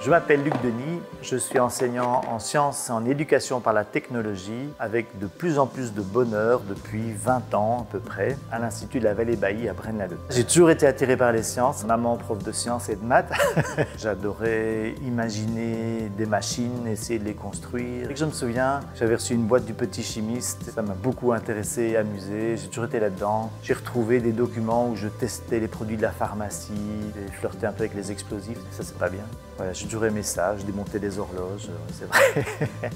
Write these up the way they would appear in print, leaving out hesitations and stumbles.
Je m'appelle Luc Denis, je suis enseignant en sciences et en éducation par la technologie avec de plus en plus de bonheur depuis 20 ans à peu près à l'Institut de la Vallée-Bailly à Braine-l'Alleud. J'ai toujours été attiré par les sciences, maman prof de sciences et de maths. J'adorais imaginer des machines, essayer de les construire. Et je me souviens, j'avais reçu une boîte du petit chimiste, ça m'a beaucoup intéressé et amusé, j'ai toujours été là-dedans. J'ai retrouvé des documents où je testais les produits de la pharmacie, et flirtais un peu avec les explosifs, ça c'est pas bien. Voilà, j'ai toujours aimé ça, je démontais des horloges, c'est vrai.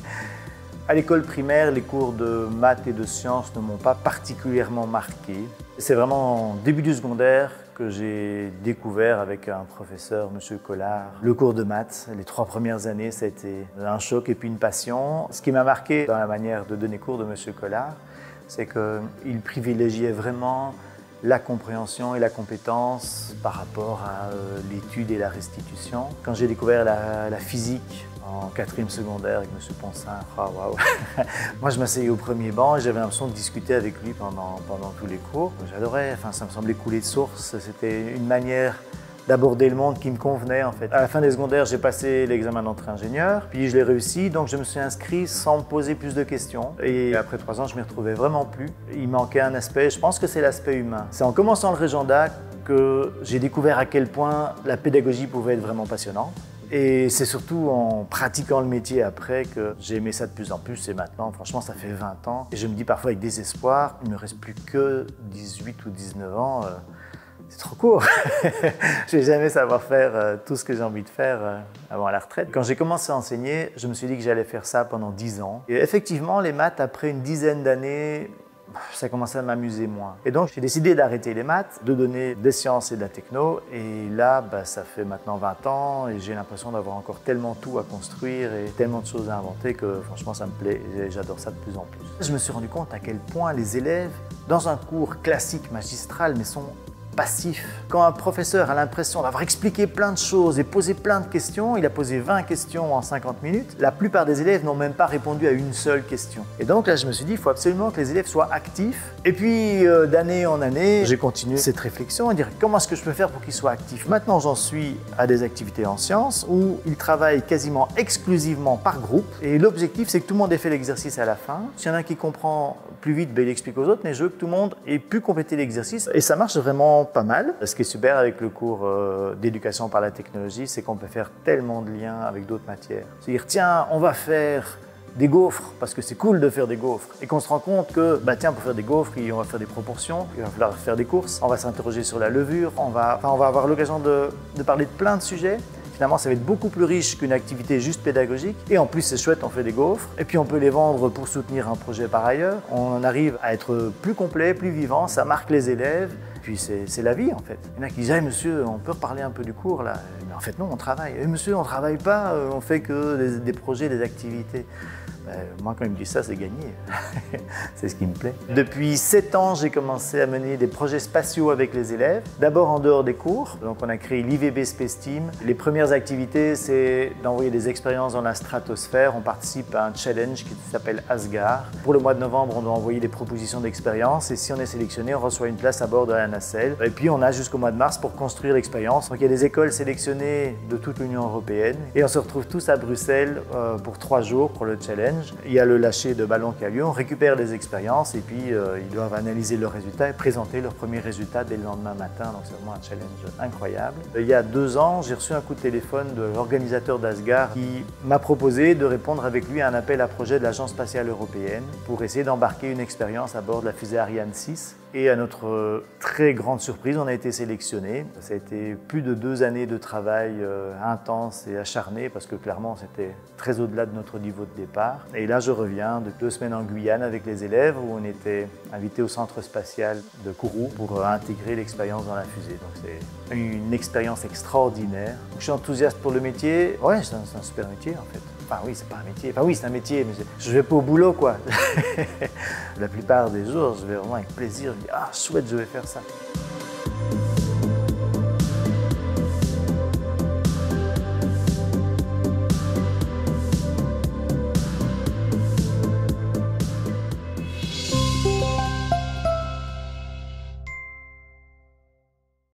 À l'école primaire, les cours de maths et de sciences ne m'ont pas particulièrement marqué. C'est vraiment au début du secondaire que j'ai découvert avec un professeur, M. Collard, le cours de maths. Les 3 premières années, ça a été un choc et puis une passion. Ce qui m'a marqué dans la manière de donner cours de M. Collard, c'est qu'il privilégiait vraiment la compréhension et la compétence par rapport à l'étude et la restitution. Quand j'ai découvert la physique en 4e secondaire avec M. Poncin, oh, waouh. Moi je m'asseyais au premier banc et j'avais l'impression de discuter avec lui pendant tous les cours. J'adorais, enfin, ça me semblait couler de source, c'était une manière d'aborder le monde qui me convenait en fait. À la fin des secondaires, j'ai passé l'examen d'entrée ingénieur, puis je l'ai réussi, donc je me suis inscrit sans me poser plus de questions. Et après 3 ans, je m'y retrouvais vraiment plus. Il manquait un aspect, je pense que c'est l'aspect humain. C'est en commençant le Régenda que j'ai découvert à quel point la pédagogie pouvait être vraiment passionnante. Et c'est surtout en pratiquant le métier après que j'ai aimé ça de plus en plus. Et maintenant, franchement, ça fait 20 ans. Et je me dis parfois avec désespoir, il ne me reste plus que 18 ou 19 ans. C'est trop court. Je ne vais jamais savoir faire tout ce que j'ai envie de faire avant la retraite. Quand j'ai commencé à enseigner, je me suis dit que j'allais faire ça pendant 10 ans. Et effectivement, les maths, après une dizaine d'années, ça commençait à m'amuser moins. Et donc, j'ai décidé d'arrêter les maths, de donner des sciences et de la techno. Et là, ça fait maintenant 20 ans et j'ai l'impression d'avoir encore tellement tout à construire et tellement de choses à inventer que franchement, ça me plaît et j'adore ça de plus en plus. Je me suis rendu compte à quel point les élèves, dans un cours classique magistral, mais sont passif. Quand un professeur a l'impression d'avoir expliqué plein de choses et posé plein de questions, il a posé 20 questions en 50 minutes, la plupart des élèves n'ont même pas répondu à une seule question. Et donc là, je me suis dit, il faut absolument que les élèves soient actifs. Et puis, d'année en année, j'ai continué cette réflexion et dire comment est-ce que je peux faire pour qu'ils soient actifs. Maintenant, j'en suis à des activités en sciences où ils travaillent quasiment exclusivement par groupe. Et l'objectif, c'est que tout le monde ait fait l'exercice à la fin. S'il y en a un qui comprend plus vite, il explique aux autres, mais je veux que tout le monde ait pu compléter l'exercice. Et ça marche vraiment pas mal. Ce qui est super avec le cours d'éducation par la technologie, c'est qu'on peut faire tellement de liens avec d'autres matières. C'est-à-dire, tiens, on va faire des gaufres, parce que c'est cool de faire des gaufres. Et qu'on se rend compte que, tiens, pour faire des gaufres, on va faire des proportions, il va falloir faire des courses, on va s'interroger sur la levure, on va avoir l'occasion de parler de plein de sujets. Finalement, ça va être beaucoup plus riche qu'une activité juste pédagogique. Et en plus, c'est chouette, on fait des gaufres. Et puis, on peut les vendre pour soutenir un projet par ailleurs. On arrive à être plus complet, plus vivant, ça marque les élèves. Puis, c'est la vie, en fait. Il y en a qui disent « Hey, monsieur, on peut reparler un peu du cours, là ?» Mais en fait, non, on travaille. « Hey, monsieur, on ne travaille pas, on fait que des projets, des activités. » Moi, quand il me dit ça, c'est gagné. C'est ce qui me plaît. Depuis 7 ans, j'ai commencé à mener des projets spatiaux avec les élèves. D'abord en dehors des cours. Donc, on a créé l'IVB Space Team. Les premières activités, c'est d'envoyer des expériences dans la stratosphère. On participe à un challenge qui s'appelle Asgard. Pour le mois de novembre, on doit envoyer des propositions d'expérience. Et si on est sélectionné, on reçoit une place à bord de la nacelle. Et puis, on a jusqu'au mois de mars pour construire l'expérience. Donc, il y a des écoles sélectionnées de toute l'Union européenne. Et on se retrouve tous à Bruxelles pour 3 jours pour le challenge. Il y a le lâcher de ballons qui a lieu, on récupère les expériences et puis ils doivent analyser leurs résultats et présenter leurs premiers résultats dès le lendemain matin. Donc c'est vraiment un challenge incroyable. Il y a 2 ans, j'ai reçu un coup de téléphone de l'organisateur d'Asgard qui m'a proposé de répondre avec lui à un appel à projet de l'Agence spatiale européenne pour essayer d'embarquer une expérience à bord de la fusée Ariane 6. Et à notre très grande surprise, on a été sélectionné. Ça a été plus de 2 années de travail intense et acharné parce que clairement, c'était très au-delà de notre niveau de départ. Et là, je reviens de 2 semaines en Guyane avec les élèves où on était invités au centre spatial de Kourou pour intégrer l'expérience dans la fusée. Donc c'est une expérience extraordinaire. Je suis enthousiaste pour le métier. Ouais, c'est un super métier en fait. Enfin oui, c'est pas un métier. Enfin oui, c'est un métier, mais je vais pas au boulot quoi. La plupart des jours, je vais vraiment avec plaisir. Je dis, ah chouette, je vais faire ça.